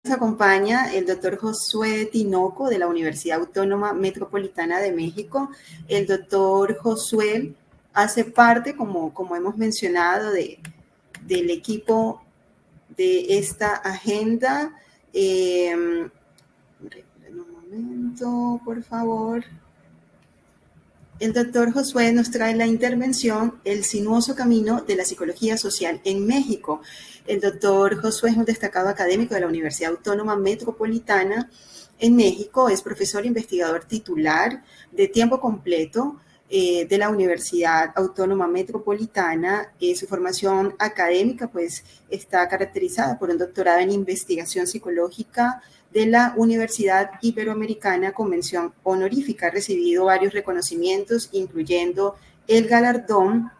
Nos acompaña el doctor Josué Tinoco de la Universidad Autónoma Metropolitana de México. El doctor Josué hace parte, como hemos mencionado, del equipo de esta agenda. Un momento, por favor. El doctor Josué nos trae la intervención El sinuoso camino de la psicología social en México. El doctor Josué es un destacado académico de la Universidad Autónoma Metropolitana en México, es profesor investigador titular de tiempo completo de la Universidad Autónoma Metropolitana. Su formación académica pues está caracterizada por un doctorado en investigación psicológica de la Universidad Iberoamericana con mención honorífica. Ha recibido varios reconocimientos, incluyendo el galardón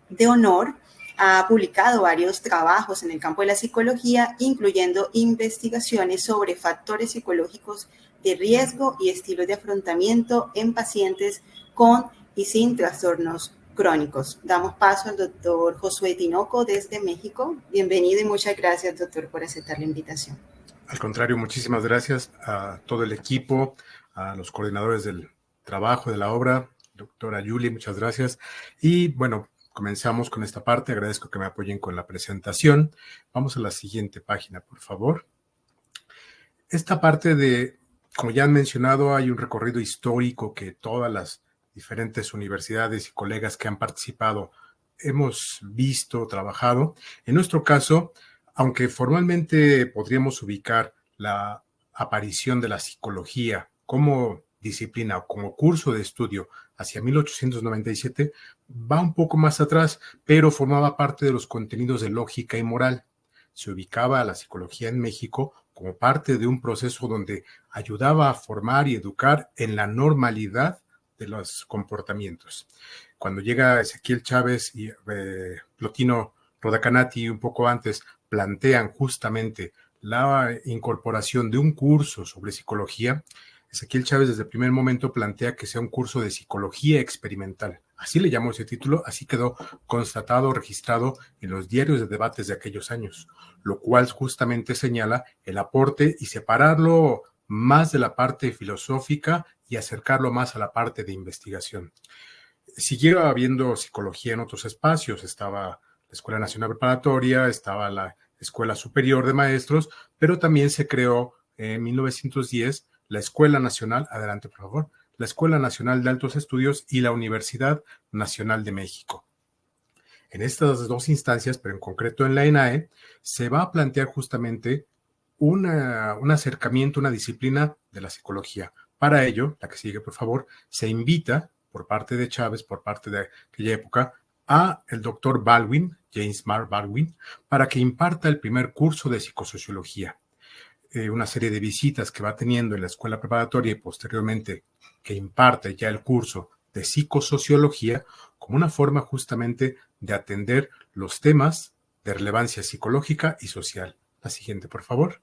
de honor. Ha publicado varios trabajos en el campo de la psicología, incluyendo investigaciones sobre factores psicológicos de riesgo y estilos de afrontamiento en pacientes con y sin trastornos crónicos. Damos paso al doctor Josué Tinoco desde México. Bienvenido y muchas gracias, doctor, por aceptar la invitación. Al contrario, muchísimas gracias a todo el equipo, a los coordinadores del trabajo, de la obra, doctora Yuli, muchas gracias. Y bueno, comenzamos con esta parte. Agradezco que me apoyen con la presentación. Vamos a la siguiente página, por favor. Esta parte de, como ya han mencionado, hay un recorrido histórico que todas las diferentes universidades y colegas que han participado hemos visto, trabajado. En nuestro caso, aunque formalmente podríamos ubicar la aparición de la psicología como disciplina o como curso de estudio hacia 1897, va un poco más atrás, pero formaba parte de los contenidos de lógica y moral. Se ubicaba a la psicología en México como parte de un proceso donde ayudaba a formar y educar en la normalidad de los comportamientos. Cuando llega Ezequiel Chávez y Plotino Rodacanati un poco antes plantean justamente la incorporación de un curso sobre psicología, Ezequiel Chávez desde el primer momento plantea que sea un curso de psicología experimental. Así le llamó ese título, así quedó constatado, registrado en los diarios de debates de aquellos años, lo cual justamente señala el aporte y separarlo más de la parte filosófica y acercarlo más a la parte de investigación. Siguió habiendo psicología en otros espacios, estaba la Escuela Nacional Preparatoria, estaba la Escuela Superior de Maestros, pero también se creó en 1910 la Escuela Nacional, adelante por favor, la Escuela Nacional de Altos Estudios y la Universidad Nacional de México. En estas dos instancias, pero en concreto en la ENAE, se va a plantear justamente un acercamiento, una disciplina de la psicología. Para ello, la que sigue por favor, se invita por parte de Chávez, por parte de aquella época, a el doctor Baldwin, James Mark Baldwin, para que imparta el primer curso de psicosociología. Una serie de visitas que va teniendo en la escuela preparatoria y posteriormente que imparte ya el curso de psicosociología como una forma justamente de atender los temas de relevancia psicológica y social. La siguiente, por favor.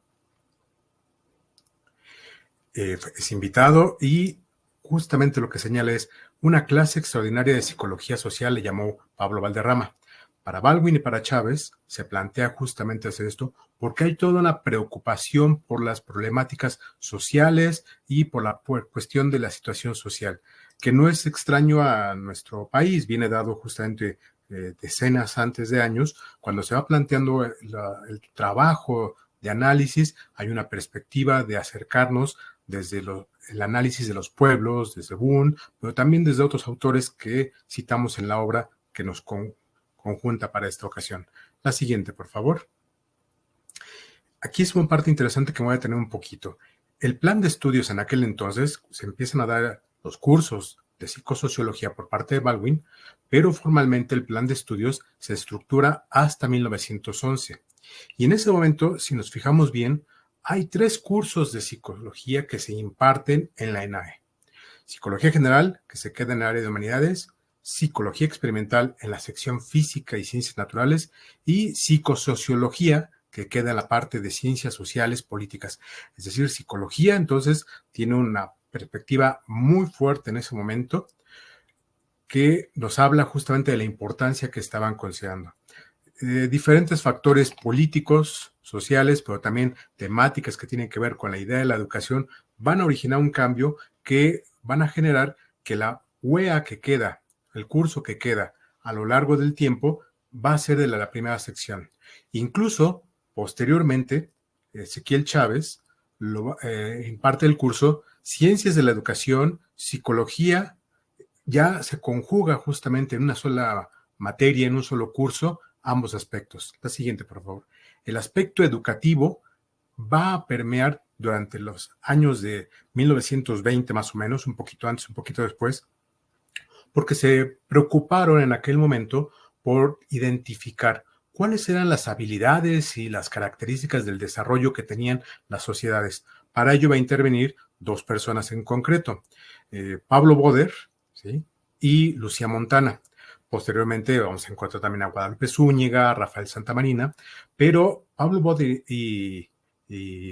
Es invitado y justamente lo que señala es una clase extraordinaria de psicología social, le llamó Pablo Valderrama. Para Baldwin y para Chávez se plantea justamente hacer esto porque hay toda una preocupación por las problemáticas sociales y por la cuestión de la situación social, que no es extraño a nuestro país, viene dado justamente decenas antes de años, cuando se va planteando el trabajo de análisis, hay una perspectiva de acercarnos desde el análisis de los pueblos, desde Boone, pero también desde otros autores que citamos en la obra que nos conjunta para esta ocasión. La siguiente, por favor. Aquí es una parte interesante que me voy a tener un poquito. El plan de estudios en aquel entonces, se empiezan a dar los cursos de psicosociología por parte de Baldwin, pero formalmente el plan de estudios se estructura hasta 1911. Y en ese momento, si nos fijamos bien, hay 3 cursos de psicología que se imparten en la ENAE. Psicología general, que se queda en el área de humanidades, psicología experimental en la sección física y ciencias naturales y psicosociología, que queda en la parte de ciencias sociales políticas. Es decir, psicología entonces tiene una perspectiva muy fuerte en ese momento que nos habla justamente de la importancia que estaban considerando. diferentes factores políticos, sociales, pero también temáticas que tienen que ver con la idea de la educación, van a originar un cambio que van a generar que la UEA que queda, el curso que queda a lo largo del tiempo, va a ser de la primera sección. Incluso, posteriormente, Ezequiel Chávez imparte el curso Ciencias de la Educación, Psicología, ya se conjuga justamente en una sola materia, en un solo curso, ambos aspectos. La siguiente, por favor. El aspecto educativo va a permear durante los años de 1920 más o menos, un poquito antes, un poquito después, porque se preocuparon en aquel momento por identificar cuáles eran las habilidades y las características del desarrollo que tenían las sociedades. Para ello va a intervenir dos personas en concreto, Pablo Boder, ¿sí?, y Lucía Montana. Posteriormente vamos a encontrar también a Guadalupe Zúñiga, Rafael Santamarina, pero Pablo Boder y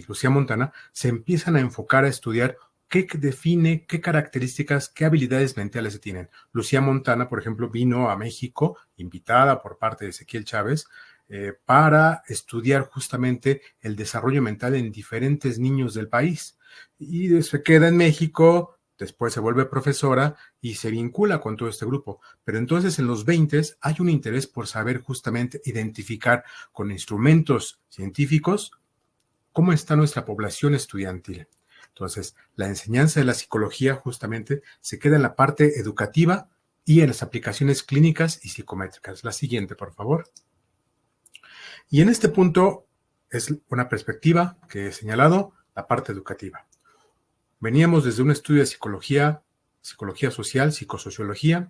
Lucía Montana se empiezan a enfocar a estudiar qué define, qué características, qué habilidades mentales se tienen. Lucía Montana, por ejemplo, vino a México, invitada por parte de Ezequiel Chávez, para estudiar justamente el desarrollo mental en diferentes niños del país. Y se queda en México, después se vuelve profesora y se vincula con todo este grupo. Pero entonces en los 20 hay un interés por saber justamente identificar con instrumentos científicos cómo está nuestra población estudiantil. Entonces, la enseñanza de la psicología justamente se queda en la parte educativa y en las aplicaciones clínicas y psicométricas. La siguiente, por favor. Y en este punto es una perspectiva que he señalado, la parte educativa. Veníamos desde un estudio de psicología social, psicosociología.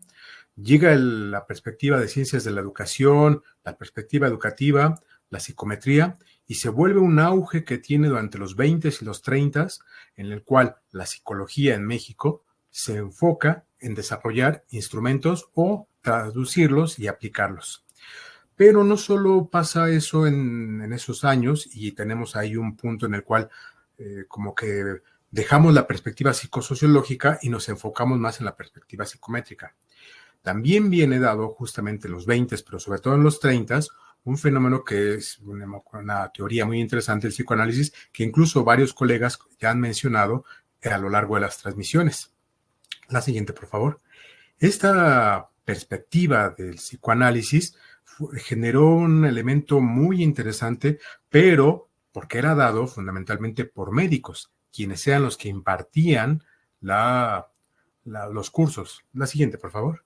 Llega la perspectiva de ciencias de la educación, la perspectiva educativa, la psicometría, y se vuelve un auge que tiene durante los 20 y los 30, en el cual la psicología en México se enfoca en desarrollar instrumentos o traducirlos y aplicarlos. Pero no solo pasa eso en esos años, y tenemos ahí un punto en el cual como que dejamos la perspectiva psicosociológica y nos enfocamos más en la perspectiva psicométrica. También viene dado justamente en los 20, pero sobre todo en los 30, un fenómeno que es una teoría muy interesante del psicoanálisis, que incluso varios colegas ya han mencionado a lo largo de las transmisiones. La siguiente, por favor. Esta perspectiva del psicoanálisis generó un elemento muy interesante, pero porque era dado fundamentalmente por médicos, quienes eran los que impartían los cursos. La siguiente, por favor.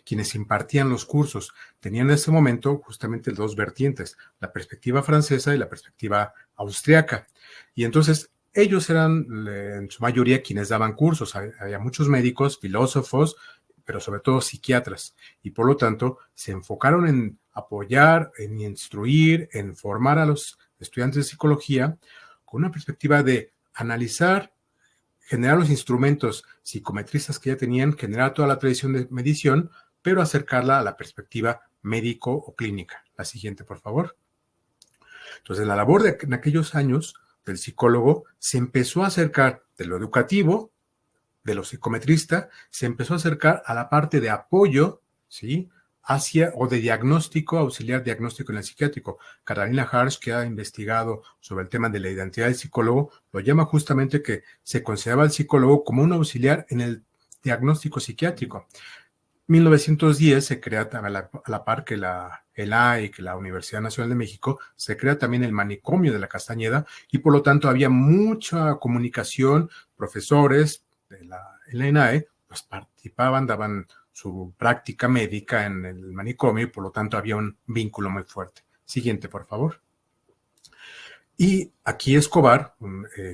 Quienes impartían los cursos tenían en ese momento justamente dos vertientes, la perspectiva francesa y la perspectiva austriaca. Y entonces ellos eran en su mayoría quienes daban cursos. Había muchos médicos, filósofos, pero sobre todo psiquiatras. Y por lo tanto se enfocaron en apoyar, en instruir, en formar a los estudiantes de psicología con una perspectiva de analizar, generar los instrumentos psicometristas que ya tenían, generar toda la tradición de medición, pero acercarla a la perspectiva médico o clínica. La siguiente, por favor. Entonces, la labor en aquellos años del psicólogo se empezó a acercar de lo educativo, de lo psicometrista, se empezó a acercar a la parte de apoyo, ¿sí?, o de diagnóstico, auxiliar diagnóstico en el psiquiátrico. Carolina Harsh, que ha investigado sobre el tema de la identidad del psicólogo, lo llama justamente que se consideraba al psicólogo como un auxiliar en el diagnóstico psiquiátrico. 1910 se crea a la par que el AE, que la Universidad Nacional de México, se crea también el manicomio de la Castañeda, y por lo tanto había mucha comunicación. Profesores de la ENAE pues participaban, daban su práctica médica en el manicomio, y por lo tanto había un vínculo muy fuerte. Siguiente, por favor. Y aquí Escobar,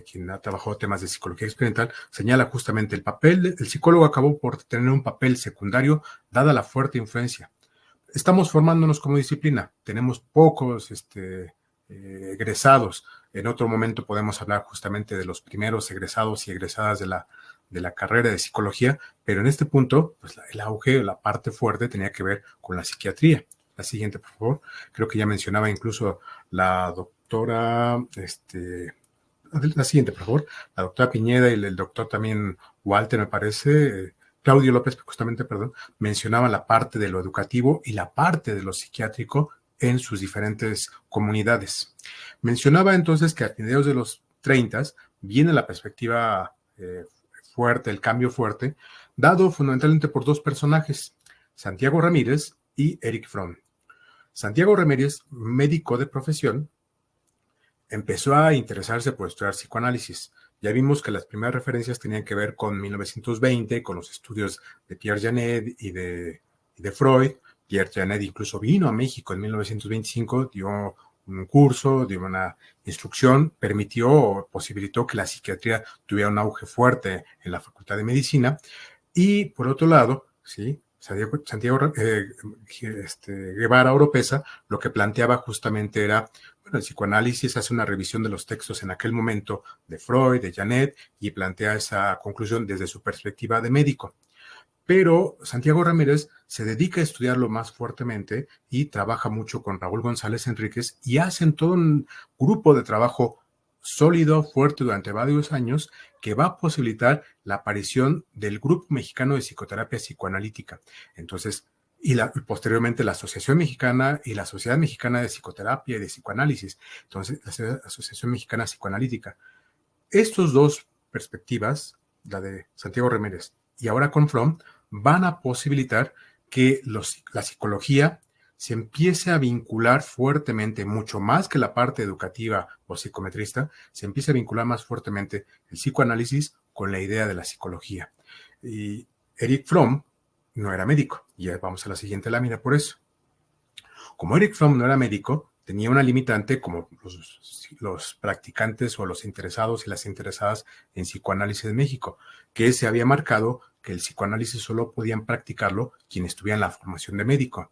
quien ha trabajado temas de psicología experimental, señala justamente el papel del psicólogo acabó por tener un papel secundario dada la fuerte influencia. Estamos formándonos como disciplina, tenemos pocos egresados. En otro momento podemos hablar justamente de los primeros egresados y egresadas de la carrera de psicología, pero en este punto, pues el auge, la parte fuerte tenía que ver con la psiquiatría. La siguiente, por favor. Creo que ya mencionaba incluso la doctora, la siguiente, por favor, la doctora Piñeda y el doctor también Walter, me parece, Claudio López, justamente, perdón, mencionaba la parte de lo educativo y la parte de lo psiquiátrico en sus diferentes comunidades. Mencionaba entonces que a mediados de los 30 viene la perspectiva fuerte, el cambio fuerte, dado fundamentalmente por dos personajes, Santiago Ramírez y Erich Fromm. Santiago Ramírez, médico de profesión, empezó a interesarse por estudiar psicoanálisis. Ya vimos que las primeras referencias tenían que ver con 1920, con los estudios de Pierre Janet y de Freud. Pierre Janet incluso vino a México en 1925, dio un curso, dio una instrucción, permitió o posibilitó que la psiquiatría tuviera un auge fuerte en la Facultad de Medicina. Y por otro lado, ¿sí?, Santiago Guevara Oropesa lo que planteaba justamente era, bueno, el psicoanálisis hace una revisión de los textos en aquel momento de Freud, de Janet, y plantea esa conclusión desde su perspectiva de médico. Pero Santiago Ramírez se dedica a estudiarlo más fuertemente y trabaja mucho con Raúl González Enríquez y hacen todo un grupo de trabajo sólido, fuerte durante varios años que va a posibilitar la aparición del Grupo Mexicano de Psicoterapia Psicoanalítica. Entonces, y posteriormente la Asociación Mexicana y la Sociedad Mexicana de Psicoterapia y de Psicoanálisis. Entonces, la Asociación Mexicana Psicoanalítica. Estos dos perspectivas, la de Santiago Ramírez y ahora con Fromm, van a posibilitar que la psicología se empiece a vincular fuertemente, mucho más que la parte educativa o psicometrista, se empieza a vincular más fuertemente el psicoanálisis con la idea de la psicología. Y Erich Fromm no era médico, y ya vamos a la siguiente lámina por eso. Como Erich Fromm no era médico, tenía una limitante como los practicantes o los interesados y las interesadas en psicoanálisis en México, que se había marcado que el psicoanálisis solo podían practicarlo quienes tuvieran la formación de médico.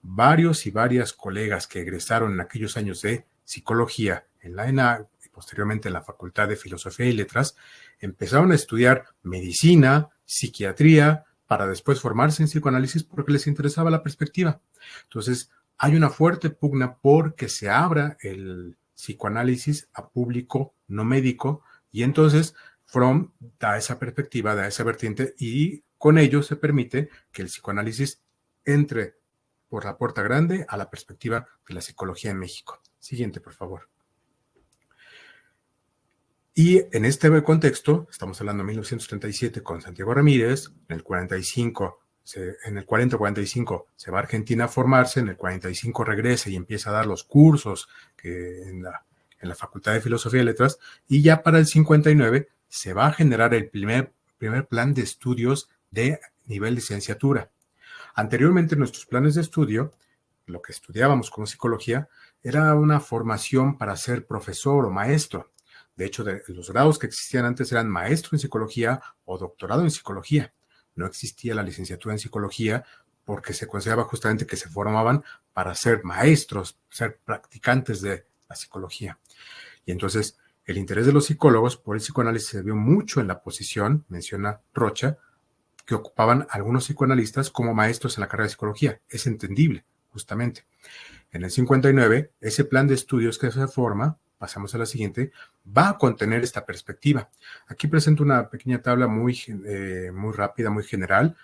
Varios y varias colegas que egresaron en aquellos años de psicología en la ENA y posteriormente en la Facultad de Filosofía y Letras, empezaron a estudiar medicina, psiquiatría, para después formarse en psicoanálisis porque les interesaba la perspectiva. Entonces, hay una fuerte pugna por que se abra el psicoanálisis a público no médico y entonces Fromm da esa perspectiva, da esa vertiente y con ello se permite que el psicoanálisis entre por la puerta grande a la perspectiva de la psicología en México. Siguiente, por favor. Y en este contexto, estamos hablando de 1937 con Santiago Ramírez, en el 45, en el 40-45 se va a Argentina a formarse, en el 45 regresa y empieza a dar los cursos en la Facultad de Filosofía y Letras, y ya para el 59 se va a generar el primer plan de estudios de nivel de licenciatura. Anteriormente, en nuestros planes de estudio, lo que estudiábamos como psicología era una formación para ser profesor o maestro. De hecho, los grados que existían antes eran maestro en psicología o doctorado en psicología. No existía la licenciatura en psicología porque se consideraba justamente que se formaban para ser maestros, ser practicantes de la psicología. Y entonces, el interés de los psicólogos por el psicoanálisis se vio mucho en la posición, menciona Rocha, que ocupaban algunos psicoanalistas como maestros en la carrera de psicología. Es entendible, justamente. En el 59, ese plan de estudios que se forma, pasamos a la siguiente, va a contener esta perspectiva. Aquí presento una pequeña tabla muy rápida, muy general,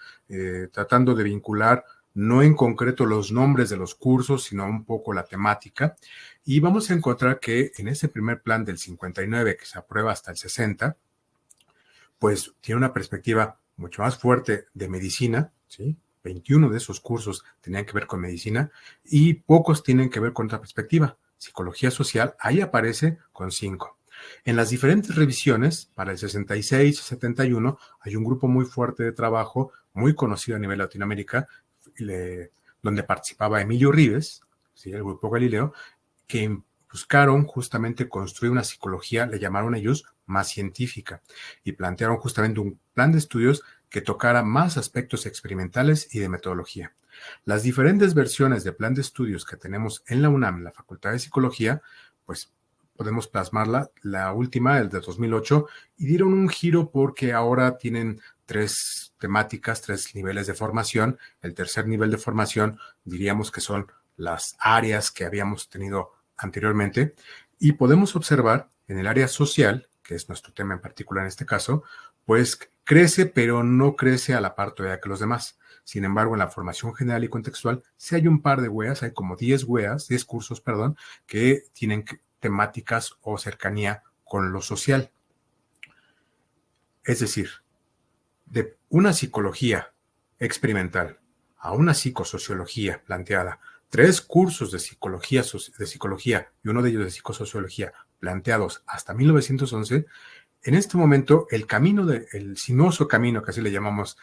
tratando de vincular no en concreto los nombres de los cursos, sino un poco la temática. Y vamos a encontrar que en ese primer plan del 59, que se aprueba hasta el 60, pues tiene una perspectiva mucho más fuerte de medicina, ¿sí? 21 de esos cursos tenían que ver con medicina y pocos tienen que ver con otra perspectiva. Psicología social, ahí aparece con 5. En las diferentes revisiones, para el 66 y 71, hay un grupo muy fuerte de trabajo, muy conocido a nivel Latinoamérica, donde participaba Emilio Rives, ¿sí?, el grupo Galileo, que buscaron justamente construir una psicología, le llamaron ellos, más científica, y plantearon justamente un plan de estudios que tocara más aspectos experimentales y de metodología. Las diferentes versiones de plan de estudios que tenemos en la UNAM, en la Facultad de Psicología, pues podemos plasmarla, la última, el de 2008, y dieron un giro porque ahora tienen 3 temáticas, 3 niveles de formación. El tercer nivel de formación diríamos que son las áreas que habíamos tenido anteriormente, y podemos observar en el área social, que es nuestro tema en particular en este caso, pues crece, pero no crece a la par todavía que los demás. Sin embargo, en la formación general y contextual, sí hay un par de weas, hay como 10 cursos, perdón, que tienen temáticas o cercanía con lo social. Es decir, de una psicología experimental a una psicosociología planteada, 3 cursos de psicología y uno de ellos de psicosociología planteados hasta 1911, en este momento el sinuoso camino, que así le llamamos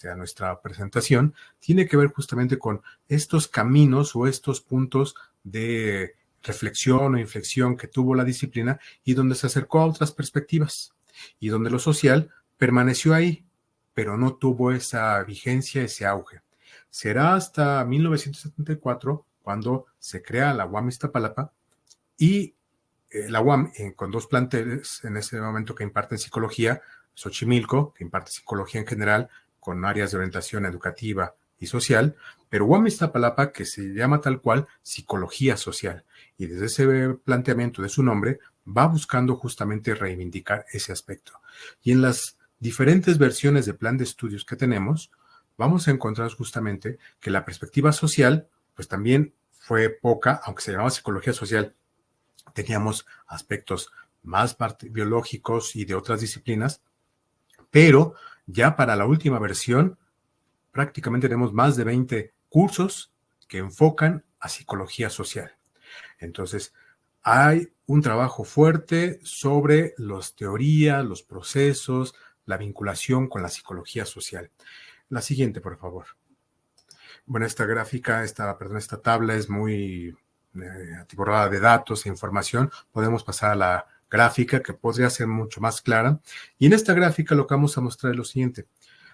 a nuestra presentación, tiene que ver justamente con estos caminos o estos puntos de reflexión o inflexión que tuvo la disciplina y donde se acercó a otras perspectivas y donde lo social permaneció ahí, pero no tuvo esa vigencia, ese auge. Será hasta 1974 cuando se crea la UAM Iztapalapa y la UAM, con 2 planteles en ese momento que imparten psicología, Xochimilco, que imparte psicología en general, con áreas de orientación educativa y social, pero UAM Iztapalapa, que se llama tal cual psicología social, y desde ese planteamiento de su nombre, va buscando justamente reivindicar ese aspecto. Y en las diferentes versiones de plan de estudios que tenemos, vamos a encontrar justamente que la perspectiva social, pues también fue poca, aunque se llamaba psicología social, teníamos aspectos más biológicos y de otras disciplinas, pero ya para la última versión prácticamente tenemos más de 20 cursos que enfocan a psicología social. Entonces, hay un trabajo fuerte sobre las teorías, los procesos, la vinculación con la psicología social. La siguiente, por favor. Bueno, esta tabla es muy atiborrada de datos e información. Podemos pasar a la gráfica, que podría ser mucho más clara. Y en esta gráfica lo que vamos a mostrar es lo siguiente.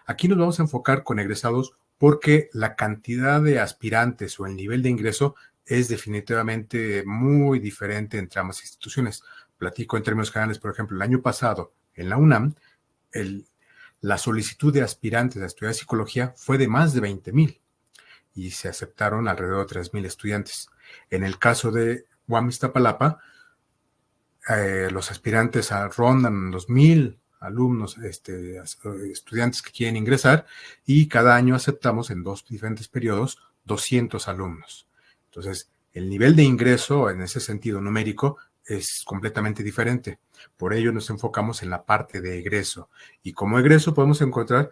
Aquí nos vamos a enfocar con egresados porque la cantidad de aspirantes o el nivel de ingreso es definitivamente muy diferente entre ambas instituciones. Platico en términos generales, por ejemplo, el año pasado en la UNAM, la solicitud de aspirantes a estudiar psicología fue de más de 20,000 y se aceptaron alrededor de 3,000 estudiantes. En el caso de UAM Iztapalapa, los aspirantes rondan los 1,000 alumnos, estudiantes que quieren ingresar, y cada año aceptamos en 2 diferentes periodos 200 alumnos. Entonces, el nivel de ingreso en ese sentido numérico es completamente diferente. Por ello nos enfocamos en la parte de egreso. Y como egreso podemos encontrar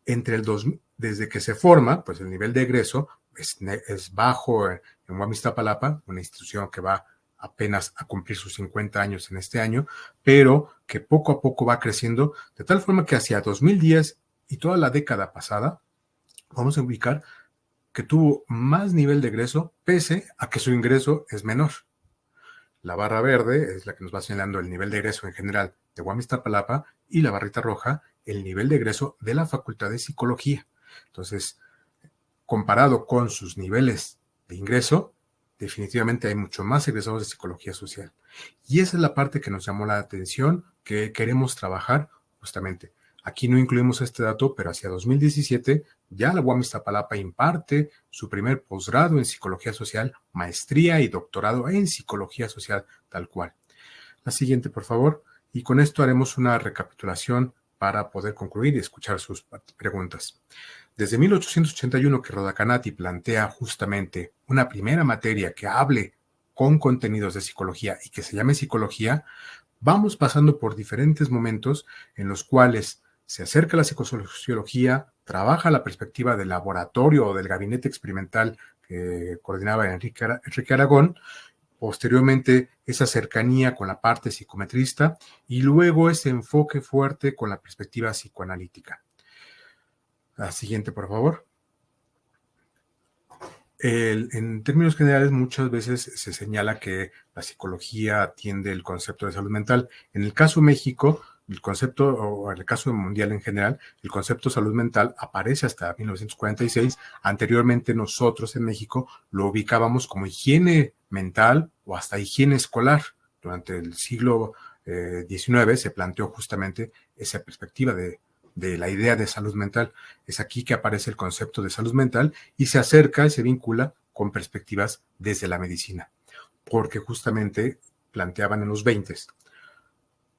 desde que se forma, pues el nivel de egreso es bajo en UAM Iztapalapa, una institución que va apenas a cumplir sus 50 años en este año, pero que poco a poco va creciendo, de tal forma que hacia 2010 y toda la década pasada, vamos a ubicar que tuvo más nivel de egreso, pese a que su ingreso es menor. La barra verde es la que nos va señalando el nivel de egreso en general de UAM Iztapalapa, y la barrita roja, el nivel de egreso de la Facultad de Psicología. Entonces, comparado con sus niveles de ingreso, definitivamente hay mucho más egresados de psicología social. Y esa es la parte que nos llamó la atención, que queremos trabajar justamente. Aquí no incluimos este dato, pero hacia 2017 ya la UAM Iztapalapa imparte su primer posgrado en psicología social, maestría y doctorado en psicología social tal cual. La siguiente, por favor. Y con esto haremos una recapitulación para poder concluir y escuchar sus preguntas. Desde 1881 que Rodacanati plantea justamente una primera materia que hable con contenidos de psicología y que se llame psicología, vamos pasando por diferentes momentos en los cuales se acerca la psicosociología, trabaja la perspectiva del laboratorio o del gabinete experimental que coordinaba Enrique Aragón, posteriormente esa cercanía con la parte psicometrista y luego ese enfoque fuerte con la perspectiva psicoanalítica. La siguiente, por favor. En términos generales, muchas veces se señala que la psicología atiende el concepto de salud mental. En el caso de México, el concepto, o en el caso mundial en general, el concepto de salud mental aparece hasta 1946. Anteriormente nosotros en México lo ubicábamos como higiene mental o hasta higiene escolar. Durante el siglo XIX se planteó justamente esa perspectiva de la idea de salud mental. Es aquí que aparece el concepto de salud mental y se acerca y se vincula con perspectivas desde la medicina, porque justamente planteaban en los 20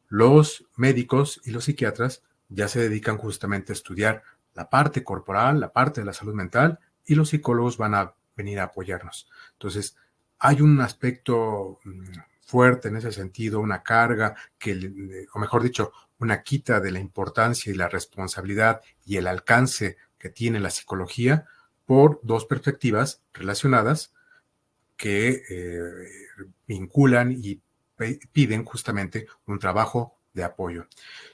los médicos y los psiquiatras ya se dedican justamente a estudiar la parte corporal, la parte de la salud mental, y los psicólogos van a venir a apoyarnos. Entonces, hay un aspecto fuerte en ese sentido, una carga o mejor dicho, una quita de la importancia y la responsabilidad y el alcance que tiene la psicología por dos perspectivas relacionadas que vinculan y piden justamente un trabajo de apoyo.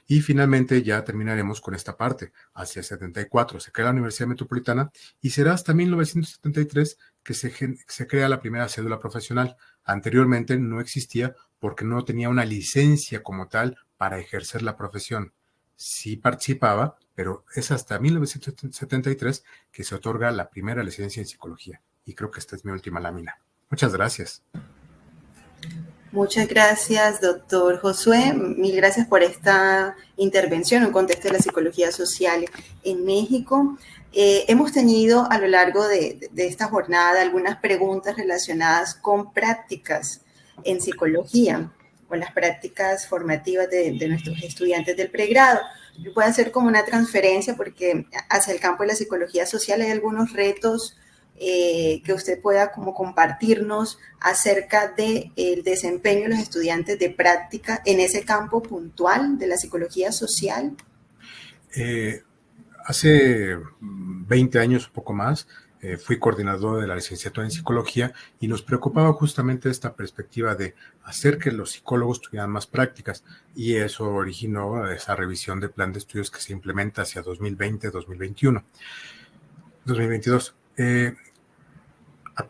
Y finalmente ya terminaremos con esta parte. Hacia el 74 se crea la Universidad Metropolitana y será hasta 1973 que se crea la primera cédula profesional. Anteriormente no existía porque no tenía una licencia como tal para ejercer la profesión. Sí participaba, pero es hasta 1973 que se otorga la primera licencia en psicología. Y creo que esta es mi última lámina. Muchas gracias. Muchas gracias, doctor Josué. Mil gracias por esta intervención en un contexto de la psicología social en México. Hemos tenido a lo largo de esta jornada algunas preguntas relacionadas con prácticas en psicología, con las prácticas formativas de nuestros estudiantes del pregrado. Yo puedo hacer como una transferencia porque hacia el campo de la psicología social hay algunos retos que usted pueda como compartirnos acerca del desempeño de los estudiantes de práctica en ese campo puntual de la psicología social. Hace 20 años, un poco más, fui coordinador de la licenciatura en psicología y nos preocupaba justamente esta perspectiva de hacer que los psicólogos tuvieran más prácticas, y eso originó esa revisión del plan de estudios que se implementa hacia 2020, 2021, 2022.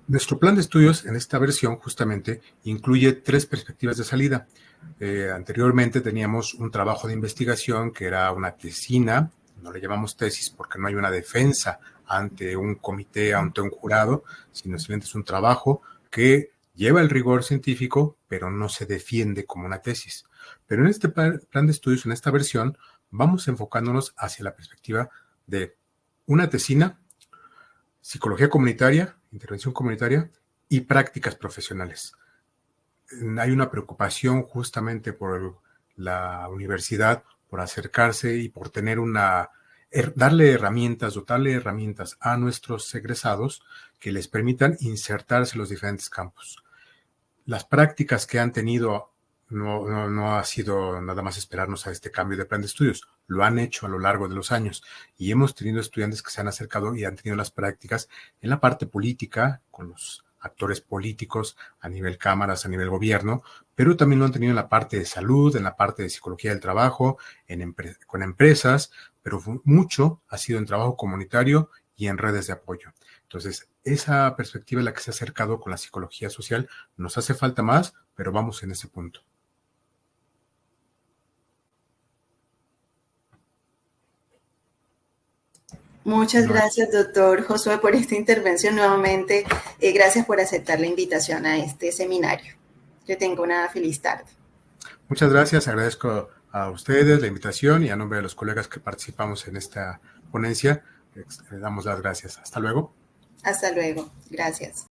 Nuestro plan de estudios en esta versión justamente incluye 3 perspectivas de salida. Anteriormente teníamos un trabajo de investigación que era una tesina, no le llamamos tesis porque no hay una defensa ante un comité, ante un jurado, sino simplemente es un trabajo que lleva el rigor científico, pero no se defiende como una tesis. Pero en este plan de estudios, en esta versión, vamos enfocándonos hacia la perspectiva de una tesina, psicología comunitaria, intervención comunitaria y prácticas profesionales. Hay una preocupación justamente por la universidad, por acercarse y por tener darle herramientas, dotarle herramientas a nuestros egresados que les permitan insertarse en los diferentes campos. Las prácticas que han tenido no ha sido nada más esperarnos a este cambio de plan de estudios, lo han hecho a lo largo de los años y hemos tenido estudiantes que se han acercado y han tenido las prácticas en la parte política, con los actores políticos a nivel cámaras, a nivel gobierno, pero también lo han tenido en la parte de salud, en la parte de psicología del trabajo, con empresas, pero mucho ha sido en trabajo comunitario y en redes de apoyo. Entonces, esa perspectiva es la que se ha acercado con la psicología social. Nos hace falta más, pero vamos en ese punto. Muchas gracias, doctor Josué, por esta intervención nuevamente. Gracias por aceptar la invitación a este seminario. Que tenga una feliz tarde. Muchas gracias. Agradezco a ustedes la invitación y a nombre de los colegas que participamos en esta ponencia, le damos las gracias. Hasta luego. Hasta luego. Gracias.